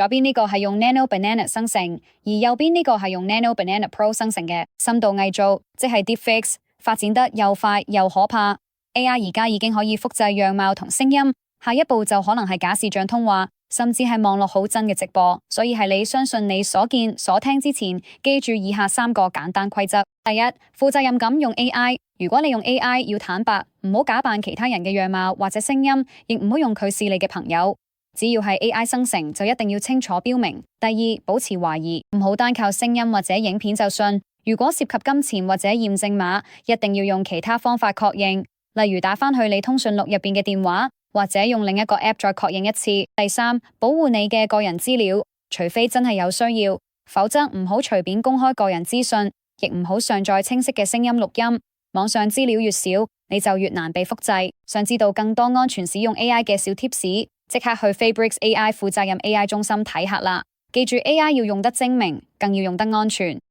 左邊呢個係用 Nano Banana 生成，而右邊呢個係用 Nano Banana Pro 生成嘅深度偽造，即係 Deepfakes，發展得又快又可怕。AI 而家已經可以複製樣貌同聲音，下一步就可能係假視像通話，甚至係網絡好真嘅直播。所以係你相信你所見所聽之前，記住以下3個簡單規則：第一，負責任咁用 AI。如果你用 AI，要坦白，唔好假扮其他人嘅樣貌或者聲音，亦唔好用佢是你嘅朋友。只要係 AI 生成，就一定要清楚標明。第二，保持懷疑，唔好單靠聲音或者影片就信。如果涉及金錢或者驗證碼，一定要用其他方法確認，例如打返去你通訊錄入邊嘅電話，或者用另一個 App 再確認一次。第三，保護你嘅個人資料，除非真係有需要，否則唔好隨便公開個人資訊，亦唔好上載清晰嘅聲音錄音。網上資料越少，你就越難被複製。想知道更多安全使用 AI 嘅小貼士，即刻去 Fabrics AI 負責任 AI 中心睇下啦。記住 AI 要用得精明，更要用得安全。